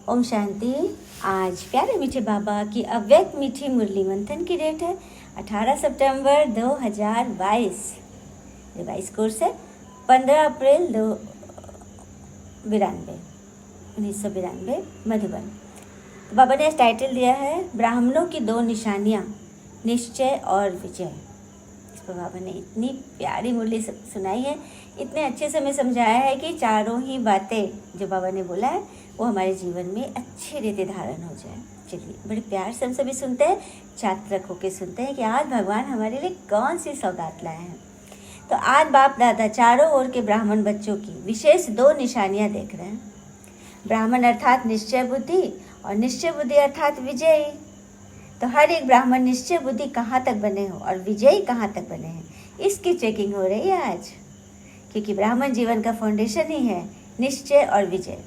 ओम शांति। आज प्यारे मीठे बाबा की अव्यक्त मीठी मुरली मंथन की डेट है 18 सितंबर 2022। रिवाइज कोर्स है 15 अप्रैल 1992 मधुबन। तो बाबा ने टाइटल दिया है ब्राह्मणों की दो निशानियाँ, निश्चय और विजय। इस पर बाबा ने इतनी प्यारी मुरली सुनाई है, इतने अच्छे से हमें समझाया है कि चारों ही बातें जो बाबा ने बोला है वो हमारे जीवन में अच्छी रीति धारण हो जाए। चलिए बड़े प्यार से हम सभी सुनते हैं, चातरक होकर सुनते हैं कि आज भगवान हमारे लिए कौन सी सौगात लाए हैं। तो आज बाप दादा चारों ओर के ब्राह्मण बच्चों की विशेष दो निशानियां देख रहे हैं। ब्राह्मण अर्थात निश्चय बुद्धि और निश्चय बुद्धि अर्थात विजयी। तो हर एक ब्राह्मण निश्चय बुद्धि कहाँ तक बने हो और विजयी कहाँ तक बने हैं, इसकी चेकिंग हो रही है आज, क्योंकि ब्राह्मण जीवन का फाउंडेशन ही है निश्चय और विजय।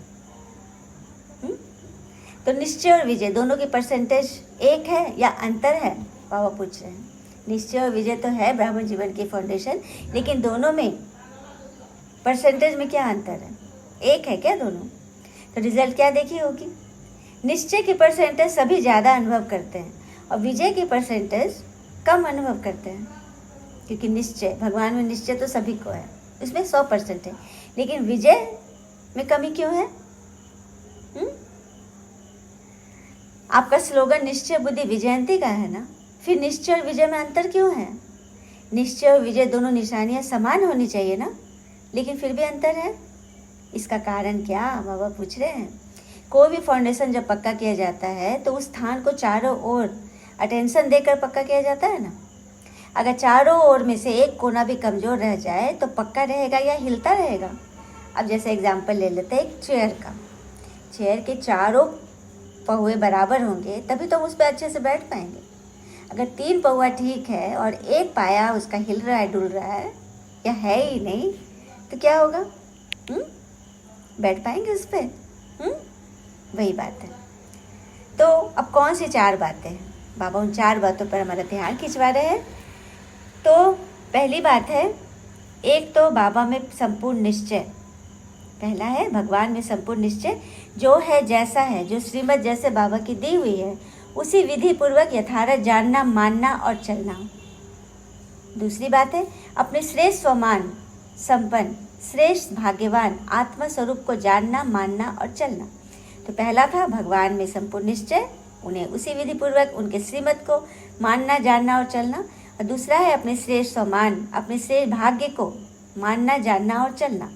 तो निश्चय और विजय दोनों की परसेंटेज एक है या अंतर है, बाबा पूछ रहे हैं। निश्चय और विजय तो है ब्राह्मण जीवन की फाउंडेशन, लेकिन दोनों में परसेंटेज में क्या अंतर है? एक है क्या दोनों? तो रिजल्ट क्या देखी होगी? निश्चय की परसेंटेज सभी ज़्यादा अनुभव करते हैं और विजय की परसेंटेज कम अनुभव करते हैं, क्योंकि निश्चय भगवान में निश्चय तो सभी को है, इसमें 100% है, लेकिन विजय में कमी क्यों है? आपका स्लोगन निश्चय बुद्धि विजयंती का है ना, फिर निश्चय और विजय में अंतर क्यों है? निश्चय और विजय दोनों निशानियां समान होनी चाहिए ना, लेकिन फिर भी अंतर है। इसका कारण क्या बाबा पूछ रहे हैं। कोई भी फाउंडेशन जब पक्का किया जाता है तो उस स्थान को चारों ओर अटेंशन देकर पक्का किया जाता है ना। अगर चारों ओर में से एक कोना भी कमज़ोर रह जाए तो पक्का रहेगा या हिलता रहेगा? अब जैसे एग्जाम्पल ले लेते हैं एक चेयर का। चेयर के चारों पहुए बराबर होंगे तभी तो हम उस पर अच्छे से बैठ पाएंगे। अगर 3 पहुआ ठीक है और एक पाया उसका हिल रहा है, डुल रहा है या है ही नहीं, तो क्या होगा? बैठ पाएंगे उस पर? वही बात है। तो अब कौन सी 4 बातें हैं? बाबा उन 4 बातों पर हमारा ध्यान खिंचवा रहे हैं। तो पहली बात है, एक तो बाबा में संपूर्ण निश्चय। पहला है भगवान में संपूर्ण निश्चय, जो है जैसा है, जो श्रीमत जैसे बाबा की दी हुई है उसी विधि पूर्वक यथार्थ जानना, मानना और चलना। दूसरी बात है अपने श्रेष्ठ स्वमान संपन्न श्रेष्ठ भाग्यवान आत्मा स्वरूप को जानना, मानना और चलना। तो पहला था भगवान में संपूर्ण निश्चय, उन्हें उसी विधि पूर्वक उनके श्रीमत को मानना, जानना और चलना। और दूसरा है अपने श्रेष्ठ स्वमान, अपने श्रेष्ठ भाग्य को मानना, जानना और चलना।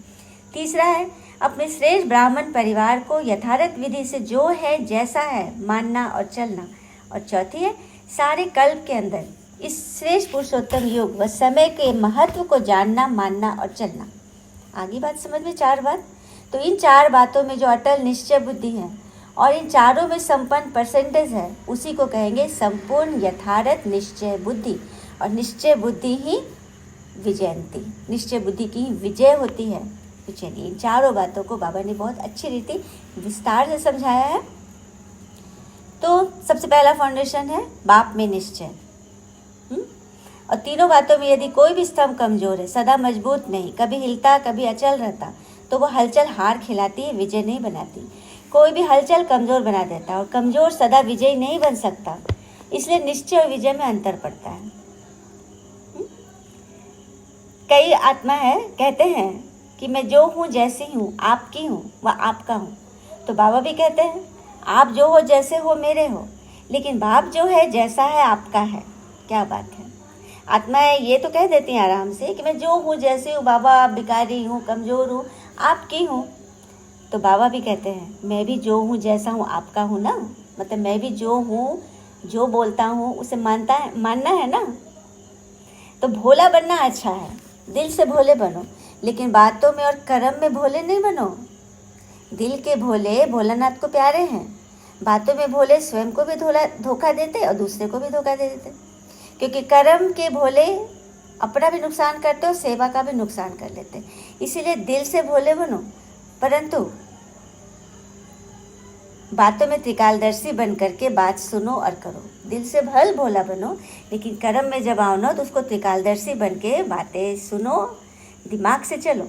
तीसरा है अपने श्रेष्ठ ब्राह्मण परिवार को यथार्थ विधि से जो है जैसा है मानना और चलना। और चौथी है सारे कल्प के अंदर इस श्रेष्ठ पुरुषोत्तम युग व समय के महत्व को जानना, मानना और चलना। आगे बात समझ में 4 बात। तो इन 4 बातों में जो अटल निश्चय बुद्धि है और इन चारों में संपन्न परसेंटेज है, उसी को कहेंगे संपूर्ण यथार्थ निश्चय बुद्धि। और निश्चय बुद्धि ही विजयंती, निश्चय बुद्धि की विजय होती है। तो चलिए इन 4 बातों को बाबा ने बहुत अच्छी रीति विस्तार से समझाया है। तो सबसे पहला फाउंडेशन है बाप में निश्चय। और तीनों बातों में यदि कोई भी स्तंभ कमजोर है, सदा मजबूत नहीं, कभी हिलता कभी अचल रहता, तो वो हलचल हार खिलाती है, विजय नहीं बनाती। कोई भी हलचल कमजोर बना देता है और कमजोर सदा विजयी नहीं बन सकता। इसलिए निश्चय और विजय में अंतर पड़ता है। कई आत्मा है कहते हैं कि मैं जो हूँ जैसी हूँ, आपकी हूँ व आपका हूँ। तो बाबा भी कहते हैं आप जो हो जैसे हो मेरे हो, लेकिन बाप जो है जैसा है आपका है। क्या बात है। आत्माएं ये तो कह देती हैं आराम से कि मैं जो हूँ जैसे हूँ बाबा, आप भिखारी हूँ, कमज़ोर हूँ, आपकी हूँ। तो बाबा भी कहते हैं मैं भी जो हूँ जैसा हूँ आपका हूँ ना, मतलब मैं भी जो हूँ, जो बोलता हूँ उसे मानना है ना। तो भोला बनना अच्छा है, दिल से भोले बनो, लेकिन बातों में और कर्म में भोले नहीं बनो। दिल के भोले भोलानाथ को प्यारे हैं, बातों में भोले स्वयं को भी धोखा देते और दूसरे को भी धोखा दे देते, क्योंकि कर्म के भोले अपना भी नुकसान करते और सेवा का भी नुकसान कर लेते। इसीलिए दिल से भोले बनो, परंतु बातों में त्रिकालदर्शी बन करके बात सुनो और करो। दिल से भल भोला बनो, लेकिन कर्म में जब आओ ना तो उसको त्रिकालदर्शी बन के बातें सुनो, दिमाग से चलो।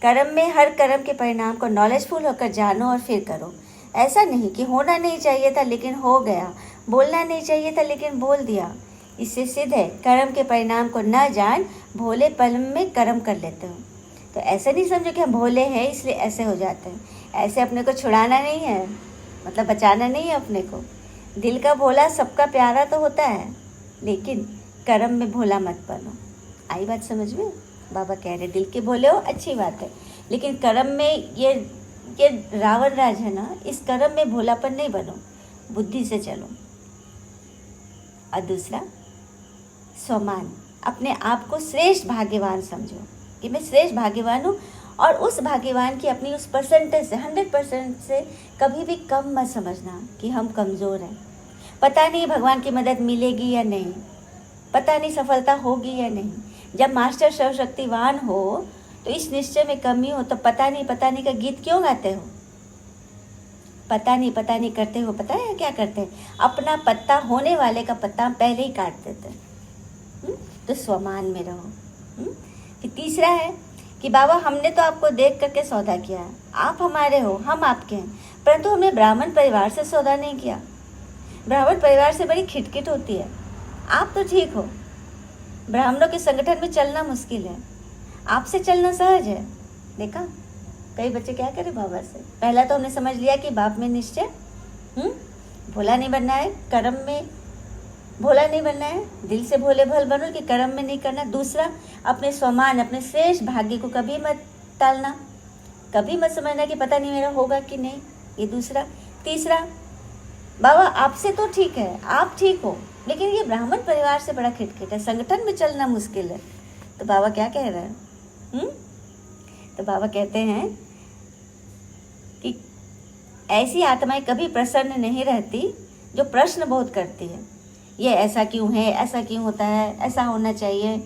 कर्म में हर कर्म के परिणाम को नॉलेजफुल होकर जानो और फिर करो। ऐसा नहीं कि होना नहीं चाहिए था लेकिन हो गया, बोलना नहीं चाहिए था लेकिन बोल दिया। इससे सिद्ध है कर्म के परिणाम को न जान भोले पल में कर्म कर लेते हो। तो ऐसे नहीं समझो कि हम भोले हैं इसलिए ऐसे हो जाते हैं। ऐसे अपने को छुड़ाना नहीं है, मतलब बचाना नहीं है अपने को। दिल का भोला सबका प्यारा तो होता है, लेकिन कर्म में भोला मत बनो। आई बात समझ में? बाबा कह रहे दिल के भोले हो अच्छी बात है, लेकिन कर्म में ये रावण राज है ना, इस कर्म में भोलापन नहीं बनो, बुद्धि से चलो। और दूसरा स्वमान, अपने आप को श्रेष्ठ भाग्यवान समझो कि मैं श्रेष्ठ भाग्यवान हूँ, और उस भाग्यवान की अपनी उस परसेंटेज से 100% से कभी भी कम मत समझना कि हम कमज़ोर हैं। पता नहीं भगवान की मदद मिलेगी या नहीं, पता नहीं सफलता होगी या नहीं। जब मास्टर सर्वशक्तिवान हो तो इस निश्चय में कमी हो तो पता नहीं का गीत क्यों गाते हो? पता नहीं करते हो। पता है क्या करते हैं? अपना पत्ता होने वाले का पत्ता पहले ही काट देते हैं। तो स्वमान में रहो। फिर तीसरा है कि बाबा हमने तो आपको देख करके सौदा किया है, आप हमारे हो, हम आपके हैं, परंतु हमने ब्राह्मण परिवार से सौदा नहीं किया। ब्राह्मण परिवार से बड़ी खिटखिट होती है। आप तो ठीक हो, ब्राह्मणों के संगठन में चलना मुश्किल है, आपसे चलना सहज है। देखा कई बच्चे क्या करें बाबा से। पहला तो हमने समझ लिया कि बाप में निश्चय, भोला नहीं बनना है, कर्म में भोला नहीं बनना है, दिल से भोले भल बनो कि कर्म में नहीं करना। दूसरा, अपने स्वमान, अपने श्रेष्ठ भाग्य को कभी मत टालना, कभी मत समझना कि पता नहीं मेरा होगा कि नहीं, ये दूसरा। तीसरा, बाबा आपसे तो ठीक है, आप ठीक हो, लेकिन ये ब्राह्मण परिवार से बड़ा खिटखिट है, संगठन में चलना मुश्किल है। तो बाबा क्या कह रहे हैं? तो बाबा कहते हैं कि ऐसी आत्माएं कभी प्रसन्न नहीं रहती जो प्रश्न बहुत करती है, ये ऐसा क्यों है, ऐसा क्यों होता है, ऐसा होना चाहिए।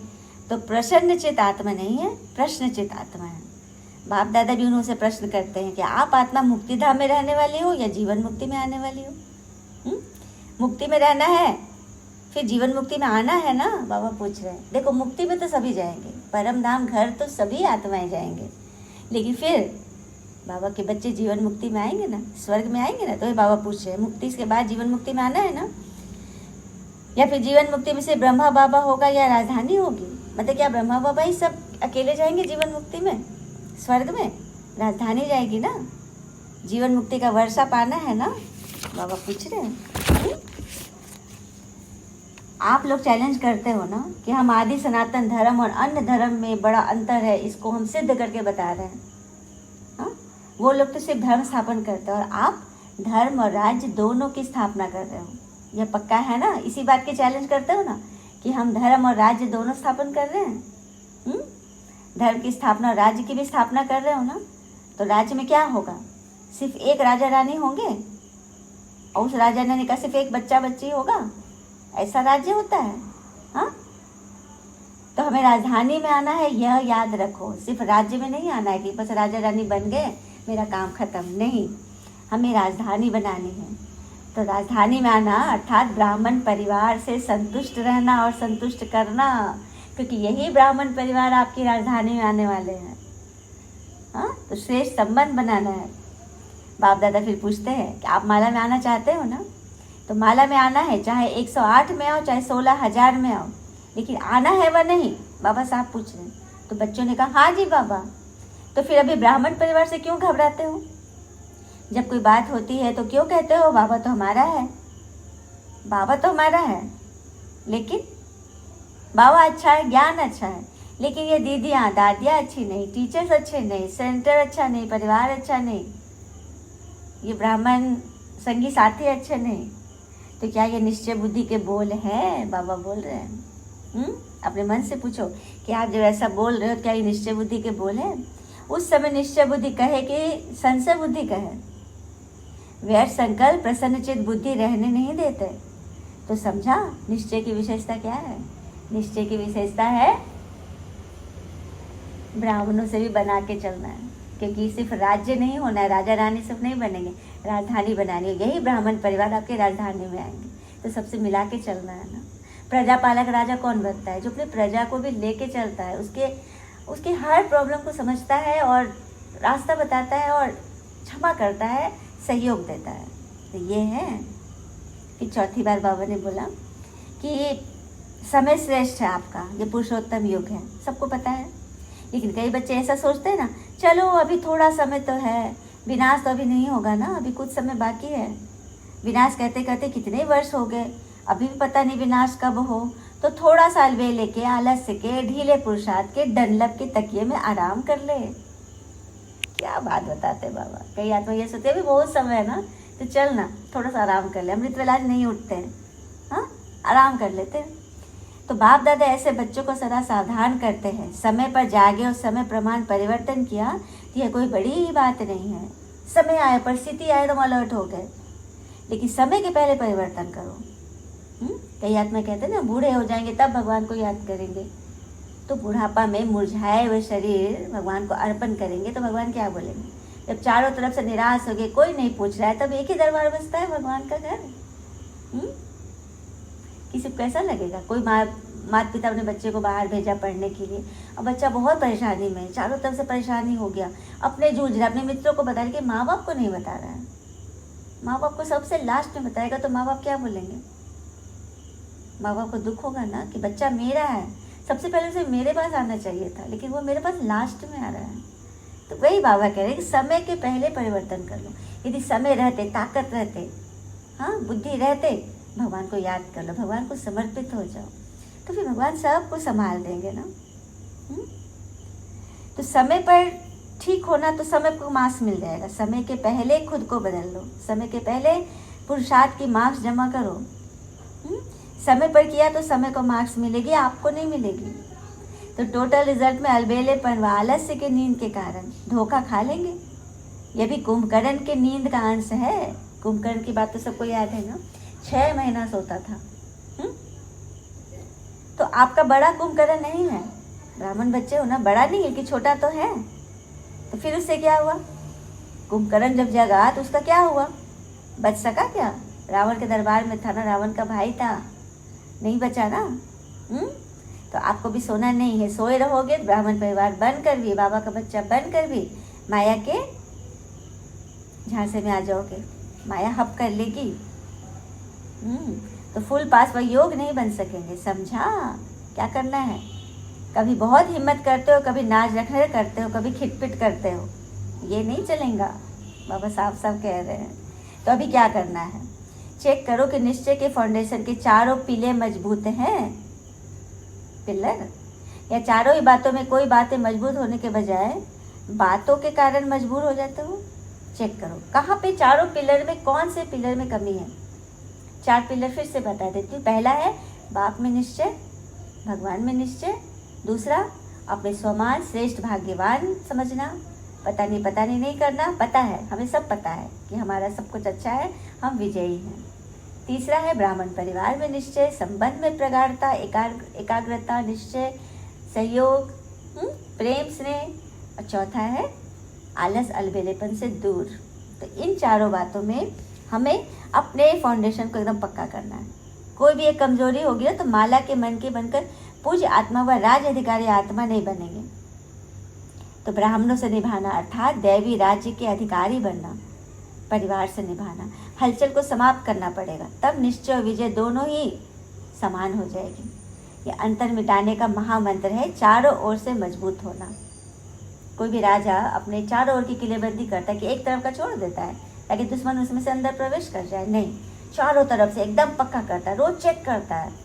तो प्रसन्नचित आत्मा नहीं है, प्रश्नचित आत्मा है। बाप दादा भी उन्होंने प्रश्न करते हैं कि आप आत्मा मुक्ति धाम में रहने वाली हो या जीवन मुक्ति में आने वाली हो? मुक्ति में रहना है, फिर जीवन मुक्ति में आना है ना, बाबा पूछ रहे हैं। देखो मुक्ति में तो सभी जाएंगे, परम धाम घर तो सभी आत्माएं जाएंगे, लेकिन फिर बाबा के बच्चे जीवन मुक्ति में आएंगे ना, स्वर्ग में आएंगे ना। तो ये बाबा पूछ रहे हैं मुक्ति के बाद जीवन मुक्ति में आना है ना, या फिर जीवन मुक्ति में से ब्रह्मा बाबा होगा या राजधानी होगी? मतलब क्या ब्रह्मा बाबा ही सब अकेले जाएंगे जीवन मुक्ति में, स्वर्ग में? राजधानी जाएगी ना, जीवन मुक्ति का वर्षा पाना है ना, बाबा पूछ रहे हैं। आप लोग चैलेंज करते हो ना कि हम आदि सनातन धर्म और अन्य धर्म में बड़ा अंतर है, इसको हम सिद्ध करके बता रहे हैं। वो लोग तो सिर्फ धर्म स्थापन करते हैं और आप धर्म और राज्य दोनों की स्थापना कर रहे हो। यह पक्का है ना? इसी बात की चैलेंज करते हो ना कि हम धर्म और राज्य दोनों स्थापन कर रहे हैं। धर्म की स्थापना और राज्य की भी स्थापना कर रहे हो ना। तो राज्य में क्या होगा? सिर्फ एक राजा रानी होंगे और उस राजा रानी का सिर्फ एक बच्चा बच्ची होगा, ऐसा राज्य होता है? हाँ, तो हमें राजधानी में आना है, यह याद रखो। सिर्फ राज्य में नहीं आना है कि बस राजा रानी बन गए मेरा काम खत्म, नहीं, हमें राजधानी बनानी है। तो राजधानी में आना अर्थात ब्राह्मण परिवार से संतुष्ट रहना और संतुष्ट करना, क्योंकि यही ब्राह्मण परिवार आपकी राजधानी में आने वाले हैं। हाँ, तो श्रेष्ठ संबंध बनाना है। बाप दादा फिर पूछते हैं कि आप माला में आना चाहते हो ना? तो माला में आना है, चाहे 108 में आओ चाहे 16,000 में आओ, लेकिन आना है वह नहीं, बाबा साहब पूछ रहे हैं। तो बच्चों ने कहा हाँ जी बाबा। तो फिर अभी ब्राह्मण परिवार से क्यों घबराते हो? जब कोई बात होती है तो क्यों कहते हो बाबा तो हमारा है, बाबा तो हमारा है, लेकिन बाबा अच्छा है, ज्ञान अच्छा है, लेकिन ये दीदियाँ दादियाँ अच्छी नहीं, टीचर्स अच्छे नहीं, सेंटर अच्छा नहीं, परिवार अच्छा नहीं, ये ब्राह्मण संगी साथी अच्छे नहीं। तो क्या ये निश्चय बुद्धि के बोल है? बाबा बोल रहे हैं। अपने मन से पूछो कि आप जब ऐसा बोल रहे हो क्या ये निश्चय बुद्धि के बोल है? उस समय निश्चय बुद्धि कहे कि संशय बुद्धि कहे? व्यर्थ संकल्प प्रसन्नचित बुद्धि रहने नहीं देते। तो समझा निश्चय की विशेषता क्या है? निश्चय की विशेषता है ब्राह्मणों से भी बना के चलना है, क्योंकि सिर्फ राज्य नहीं होना है, राजा रानी सिर्फ नहीं बनेंगे, राजधानी बनानी है। यही ब्राह्मण परिवार आपके राजधानी में आएंगे, तो सबसे मिला के चलना है ना। प्रजा पालक राजा कौन बनता है? जो अपने प्रजा को भी लेके चलता है, उसके हर प्रॉब्लम को समझता है और रास्ता बताता है और क्षमा करता है, सहयोग देता है। तो ये है। फिर चौथी बार बाबा ने बोला कि समय श्रेष्ठ है आपका, ये पुरुषोत्तम युग है, सबको पता है। लेकिन कई बच्चे ऐसा सोचते हैं ना, चलो अभी थोड़ा समय तो है, विनाश तो अभी नहीं होगा ना, अभी कुछ समय बाकी है। विनाश कहते कहते कितने वर्ष हो गए, अभी भी पता नहीं विनाश कब हो, तो थोड़ा सा अलबेले के, आलस्य के, ढीले पुरुषार्थ के, डनलप के तकिए में आराम कर ले। क्या बात बताते बाबा। कई आत्मा ये सोचते अभी बहुत समय है ना, तो चल ना थोड़ा सा आराम कर ले, अमृत वेला नहीं उठते हैं, हाँ आराम कर लेते हैं। तो बाप दादा ऐसे बच्चों को सदा सावधान करते हैं, समय पर जागे और समय प्रमाण परिवर्तन किया तो यह कोई बड़ी बात नहीं है। समय आए, परिस्थिति आए तो अलर्ट हो गए, लेकिन समय के पहले परिवर्तन करो। कई आत्मा कहते हैं ना, बूढ़े हो जाएंगे तब भगवान को याद करेंगे। तो बुढ़ापा में मुरझाए हुए शरीर भगवान को अर्पण करेंगे तो भगवान क्या बोलेंगे? जब चारों तरफ से निराश हो गए, कोई नहीं पूछ रहा है, तब एक ही दरबार बसता है भगवान का घर। किसी को कैसा लगेगा? कोई माता पिता अपने बच्चे को बाहर भेजा पढ़ने के लिए, अब बच्चा बहुत परेशानी में, चारों तरफ से परेशानी हो गया, अपने जूझ रहा, अपने मित्रों को बता रहे कि माँ बाप को नहीं बता रहा है। माँ बाप को सबसे लास्ट में बताएगा तो माँ बाप क्या बोलेंगे? माँ बाप को दुख होगा ना कि बच्चा मेरा है, सबसे पहले उसे मेरे पास आना चाहिए था, लेकिन वो मेरे पास लास्ट में आ रहा है। तो वही बाबा कह रहे हैं कि समय के पहले परिवर्तन कर लो। यदि समय रहते, ताकत रहते, हाँ बुद्धि रहते, भगवान को याद कर लो, भगवान को समर्पित हो जाओ, तो फिर भगवान सबको संभाल देंगे ना। तो समय पर ठीक होना तो समय को मार्क्स मिल जाएगा। समय के पहले खुद को बदल लो, समय के पहले पुरुषार्थ की मार्क्स जमा करो। समय पर किया तो समय को मार्क्स मिलेगी, आपको नहीं मिलेगी। तो टोटल रिजल्ट में अलबेलेपन व आलस्य के नींद के कारण धोखा खा लेंगे। यह भी कुंभकर्ण के नींद का अंश है। कुंभकर्ण की बात तो सबको याद है ना, 6 महीना सोता था। तो आपका बड़ा कुंभकर्ण नहीं है, ब्राह्मण बच्चे हो ना, बड़ा नहीं है कि छोटा तो है। तो फिर उससे क्या हुआ? कुंभकर्ण जब जगा तो उसका क्या हुआ? बच सका क्या? रावण के दरबार में था ना, रावण का भाई था, नहीं बचा ना। तो आपको भी सोना नहीं है, सोए रहोगे तो ब्राह्मण परिवार बनकर भी, बाबा का बच्चा बनकर भी माया के झांसे में आ जाओगे, माया हप कर लेगी। तो फुल पास व योग नहीं बन सकेंगे। समझा क्या करना है? कभी बहुत हिम्मत करते हो, कभी नाच रखने करते हो, कभी खिटपिट करते हो, ये नहीं चलेगा। बाबा साफ साफ कह रहे हैं। तो अभी क्या करना है? चेक करो कि निश्चय के फाउंडेशन के चारों पिले मजबूत हैं। पिलर या चारों ही बातों में कोई बातें मजबूत होने के बजाय बातों के कारण मजबूर हो जाते हो। चेक करो कहाँ पे चारों पिलर में, कौन से पिलर में कमी है। 4 पिलर फिर से बता देती हूँ। पहला है बाप में निश्चय, भगवान में निश्चय। दूसरा अपने स्वमान श्रेष्ठ भाग्यवान समझना, पता नहीं नहीं करना, पता है, हमें सब पता है कि हमारा सब कुछ अच्छा है, हम विजयी हैं। तीसरा है ब्राह्मण परिवार में निश्चय, संबंध में प्रगाढ़ता, एकाग्रता, निश्चय, सहयोग, प्रेम, स्नेह। और चौथा है आलस अलबेलेपन से दूर। तो इन चारों बातों में हमें अपने फाउंडेशन को एकदम पक्का करना है। कोई भी एक कमजोरी होगी ना तो माला के मन के बनकर पूज्य आत्मा व राज अधिकारी आत्मा नहीं बनेंगे। तो ब्राह्मणों से निभाना अर्थात दैवी राज्य के अधिकारी बनना, परिवार से निभाना, हलचल को समाप्त करना पड़ेगा, तब निश्चय और विजय दोनों ही समान हो जाएगी। ये अंतर मिटाने का महामंत्र है, चारों ओर से मजबूत होना। कोई भी राजा अपने चारों ओर की किलेबंदी करता है कि एक तरफ का छोड़ देता है ताकि दुश्मन उसमें से अंदर प्रवेश कर जाए, नहीं, चारों तरफ से एकदम पक्का करता है, रोज चेक करता है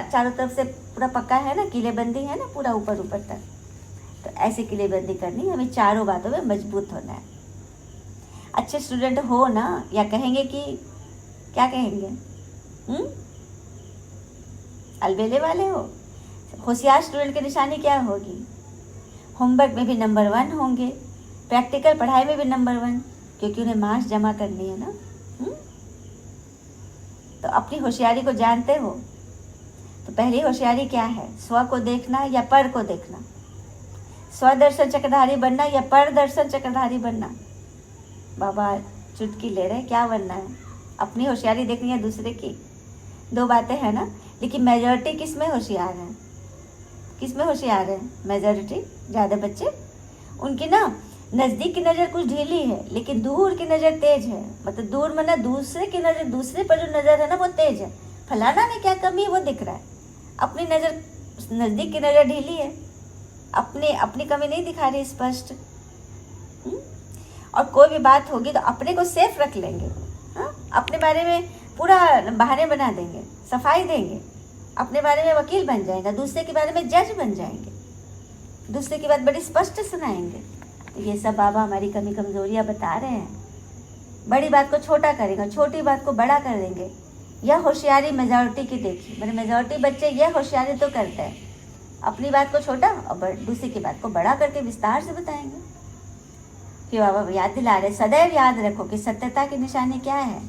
चारों तरफ से पूरा पक्का है ना, किलेबंदी है ना पूरा ऊपर तक। तो ऐसी किलेबंदी करनी, हमें चारों बातों में मजबूत होना है। अच्छे स्टूडेंट हो ना, या कहेंगे कि क्या कहेंगे, अलबेले वाले हो। होशियार स्टूडेंट की निशानी क्या होगी? होमवर्क में भी नंबर 1 होंगे, प्रैक्टिकल पढ़ाई में भी नंबर 1, क्योंकि उन्हें मार्क्स जमा करनी है ना। तो अपनी होशियारी को जानते हो। तो पहली होशियारी क्या है? स्व को देखना या पर को देखना, स्वदर्शन चक्रधारी बनना या पर दर्शन चक्रधारी बनना। बाबा चुटकी ले रहे, क्या बनना है? अपनी होशियारी देखनी है दूसरे की, 2 बातें हैं ना। लेकिन मेजॉरिटी किस में होशियार है? मेजॉरिटी ज़्यादा बच्चे उनकी ना नज़दीक की नज़र कुछ ढीली है लेकिन दूर की नज़र तेज है। मतलब दूर माना दूसरे की नज़र, दूसरे पर जो नज़र है ना वो तेज है। फलाना में क्या कमी है वो दिख रहा है। अपनी नज़र, नज़दीक की नज़र ढीली है, अपनी कमी नहीं दिखा रही स्पष्ट। और कोई भी बात होगी तो अपने को सेफ रख लेंगे। हाँ, अपने बारे में पूरा बहाने बना देंगे, सफाई देंगे, अपने बारे में वकील बन जाएगा, दूसरे के बारे में जज बन जाएंगे, दूसरे की बात बड़ी स्पष्ट सुनाएंगे। तो ये सब बाबा हमारी कमी कमजोरियां बता रहे हैं। बड़ी बात को छोटा करेंगे, छोटी बात को बड़ा कर देंगे। यह होशियारी मेजॉरिटी की देखी, मेरे मेजॉरिटी बच्चे यह होशियारी तो करते हैं, अपनी बात को छोटा और दूसरे की बात को बड़ा करके विस्तार से बताएंगे। कि बाबा याद दिला रहे, सदैव याद रखो कि सत्यता की निशानी क्या है।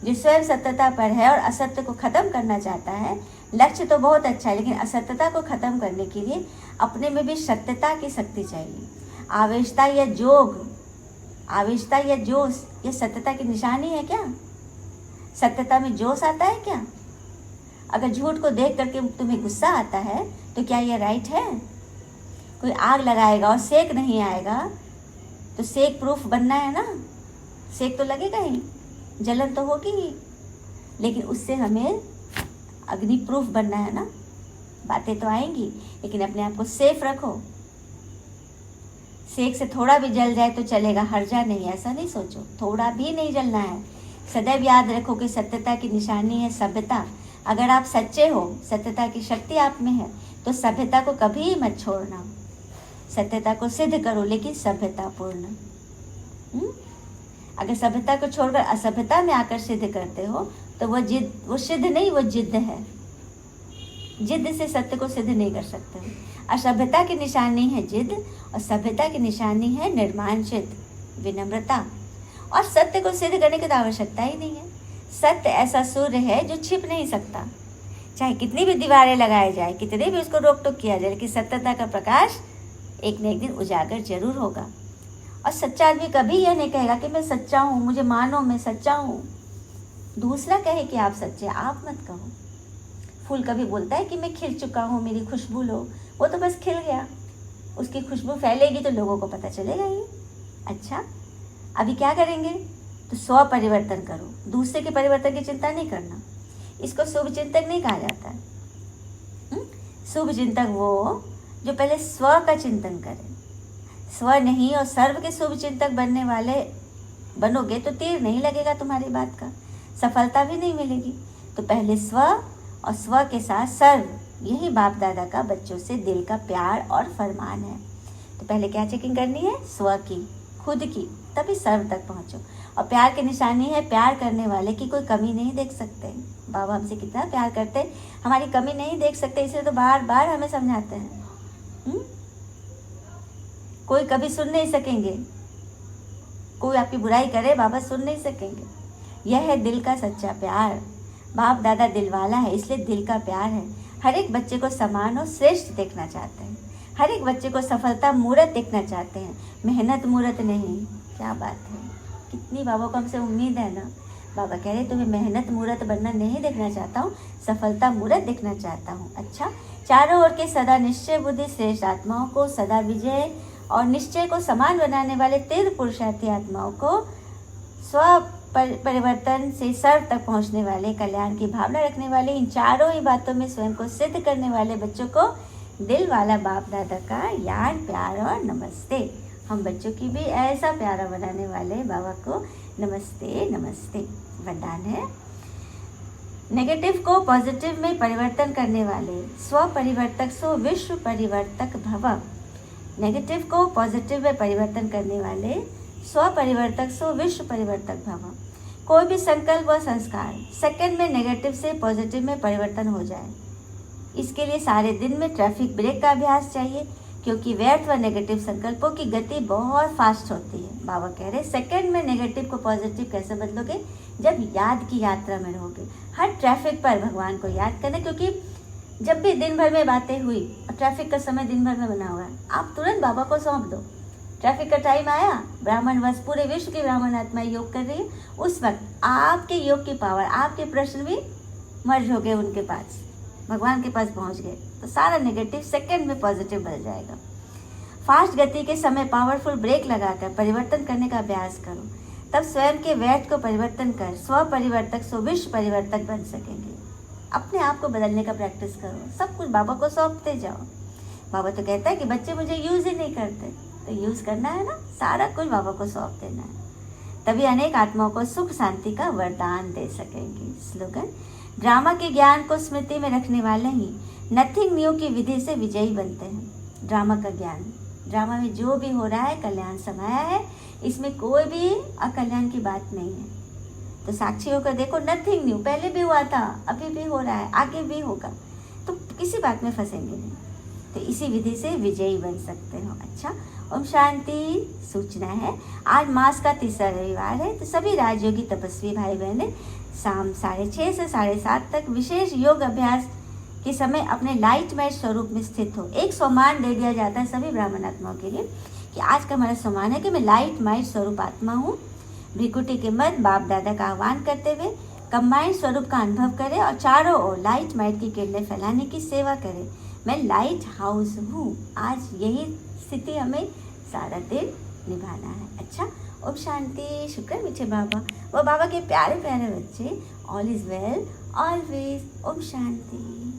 जो स्वयं सत्यता पर है और असत्य को खत्म करना चाहता है, लक्ष्य तो बहुत अच्छा है, लेकिन असत्यता को खत्म करने के लिए अपने में भी सत्यता की शक्ति चाहिए। आवेशता या जोग, आवेशता या जोश, ये सत्यता की निशानी है क्या? सत्यता में जोश आता है क्या? अगर झूठ को देख करके तुम्हें गुस्सा आता है तो क्या यह राइट है? कोई आग लगाएगा और सेक नहीं आएगा तो सेक प्रूफ बनना है ना, सेक तो लगेगा ही, जलन तो होगी ही, लेकिन उससे हमें अग्नि प्रूफ बनना है ना। बातें तो आएंगी लेकिन अपने आप को सेफ रखो। सेक से थोड़ा भी जल जाए तो चलेगा, हर्जा नहीं, ऐसा नहीं सोचो, थोड़ा भी नहीं जलना है। सदैव याद रखो कि सत्यता की निशानी है सभ्यता। अगर आप सच्चे हो, सत्यता की शक्ति आप में है, तो सभ्यता को कभी मत छोड़ना। सत्यता को सिद्ध करो लेकिन सभ्यता पूर्ण। अगर सभ्यता को छोड़कर असभ्यता में आकर सिद्ध करते हो तो वो सिद्ध नहीं, वो जिद्द है। जिद्द से सत्य को सिद्ध नहीं कर सकते हो। असभ्यता की निशानी है जिद्द और सभ्यता की निशानी है निर्माणचित, विनम्रता। और सत्य को सिद्ध करने की तो आवश्यकता ही नहीं है। सत्य ऐसा सूर्य है जो छिप नहीं सकता, चाहे कितनी भी दीवारें लगाए जाए, कितने भी उसको रोक टोक किया जाए, लेकिन सत्यता का प्रकाश एक न एक दिन उजागर जरूर होगा। और सच्चा आदमी कभी यह नहीं कहेगा कि मैं सच्चा हूँ, मुझे मानो मैं सच्चा हूँ। दूसरा कहे कि आप सच्चे, आप मत कहो। फूल कभी बोलता है कि मैं खिल चुका हूँ, मेरी खुशबू लो, वो तो बस खिल गया, उसकी खुशबू फैलेगी तो लोगों को पता चलेगा ही। अच्छा, अभी क्या करेंगे? तो स्व परिवर्तन करो, दूसरे के परिवर्तन की चिंता नहीं करना। इसको शुभ चिंतक नहीं कहा जाता है। शुभ चिंतक वो जो पहले स्व का चिंतन करे। स्व नहीं और सर्व के शुभ चिंतक बनने वाले बनोगे तो तीर नहीं लगेगा तुम्हारी बात का, सफलता भी नहीं मिलेगी। तो पहले स्व और स्व के साथ सर्व, यही बाप दादा का बच्चों से दिल का प्यार और फरमान है। तो पहले क्या चेकिंग करनी है? स्व की, खुद की, तभी सर्व तक पहुंचो। और प्यार की निशानी है प्यार करने वाले की कोई कमी नहीं देख सकते। बाबा हमसे कितना प्यार करते, हमारी कमी नहीं देख सकते, इसलिए तो बार बार हमें समझाते हैं। कोई कभी सुन नहीं सकेंगे, कोई आपकी बुराई करे बाबा सुन नहीं सकेंगे। यह है दिल का सच्चा प्यार। बाप दादा दिल वाला है, इसलिए दिल का प्यार है। हर एक बच्चे को समान और श्रेष्ठ देखना चाहते हैं, हर एक बच्चे को सफलता मूर्त देखना चाहते हैं, मेहनत मूर्त नहीं। क्या बात है, कितनी बाबा को हमसे उम्मीद है ना। बाबा कह रहे तुम्हें मेहनत मूर्त बनना नहीं देखना चाहता हूँ, सफलता मूर्त देखना चाहता हूँ। अच्छा, चारों ओर के सदा निश्चय बुद्धि श्रेष्ठ आत्माओं को, सदा विजय और निश्चय को समान बनाने वाले तीव्र पुरुषार्थी आत्माओं को, स्व परिवर्तन से सर्व तक पहुंचने वाले, कल्याण की भावना रखने वाले, इन चारों ही बातों में स्वयं को सिद्ध करने वाले बच्चों को दिल वाला बाप दादा का याद, प्यार और नमस्ते। हम बच्चों की भी ऐसा प्यारा बनाने वाले बाबा को नमस्ते नमस्ते। वरदान है, नेगेटिव को पॉजिटिव में परिवर्तन करने वाले स्व परिवर्तक सो विश्व परिवर्तक भव। नेगेटिव को पॉजिटिव में परिवर्तन करने वाले स्व परिवर्तक सो विश्व परिवर्तक भव। कोई भी संकल्प व संस्कार सेकंड में नेगेटिव से पॉजिटिव में परिवर्तन हो जाए, इसके लिए सारे दिन में ट्रैफिक ब्रेक का अभ्यास चाहिए, क्योंकि व्यर्थ व नेगेटिव संकल्पों की गति बहुत फास्ट होती है। बाबा कह रहे सेकंड में नेगेटिव को पॉजिटिव कैसे बदलोगे? जब याद की यात्रा में रहोगे। हर ट्रैफिक पर भगवान को याद करना, क्योंकि जब भी दिन भर में बातें हुई और ट्रैफिक का समय दिन भर में बना हुआ है, आप तुरंत बाबा को सौंप दो। ट्रैफिक का टाइम आया, ब्राह्मण वर्ष पूरे विश्व की ब्राह्मण आत्माएं योग कर रही है, उस वक्त आपके योग की पावर, आपके प्रश्न भी मर्ज हो गए उनके पास, भगवान के पास पहुंच गए, तो सारा नेगेटिव सेकंड में पॉजिटिव बदल जाएगा। फास्ट गति के समय पावरफुल ब्रेक लगाकर परिवर्तन करने का अभ्यास करो, तब स्वयं के व्यर्थ को परिवर्तन कर स्व परिवर्तक सो विश्व परिवर्तक बन सकेंगे। अपने आप को बदलने का प्रैक्टिस करो, सब कुछ बाबा को सौंपते जाओ। बाबा तो कहता है कि बच्चे मुझे यूज ही नहीं करते, तो यूज करना है ना, सारा कुछ बाबा को सौंप देना है, तभी अनेक आत्माओं को सुख शांति का वरदान दे सकेंगे। स्लोगन, ड्रामा के ज्ञान को स्मृति में रखने वाले ही नथिंग न्यू की विधि से विजयी बनते हैं। ड्रामा का ज्ञान, ड्रामा में जो भी हो रहा है कल्याण समाया है, इसमें कोई भी अकल्याण की बात नहीं है। तो साक्षी होकर देखो, नथिंग न्यू, पहले भी हुआ था, अभी भी हो रहा है, आगे भी होगा, तो किसी बात में फंसेंगे नहीं। तो इसी विधि से विजयी बन सकते हो। अच्छा, ओम शांति। सूचना है, आज मास का तीसरा रविवार है, तो सभी राजयोगी तपस्वी भाई बहनें शाम 6:30 से 7:30 तक विशेष योग अभ्यास के समय अपने लाइट मैट स्वरूप में स्थित हो। एक सम्मान दे दिया जाता है सभी ब्राह्मण आत्माओं के लिए कि आज का हमारा सम्मान है कि मैं लाइट माइट स्वरूप आत्मा हूँ। भ्रिकुटी के मत बाप दादा का आह्वान करते हुए कंबाइंड स्वरूप का अनुभव करें और चारों ओर लाइट माइट की किरणें फैलाने की सेवा करें। मैं लाइट हाउस हूँ। आज यही स्थिति हमें सारा दिन निभाना है। अच्छा, ओम शांति। शुक्र मीठे बाबा, वो बाबा के प्यारे प्यारे बच्चे, ऑल इज वेल ऑलवेज। ओम शांति।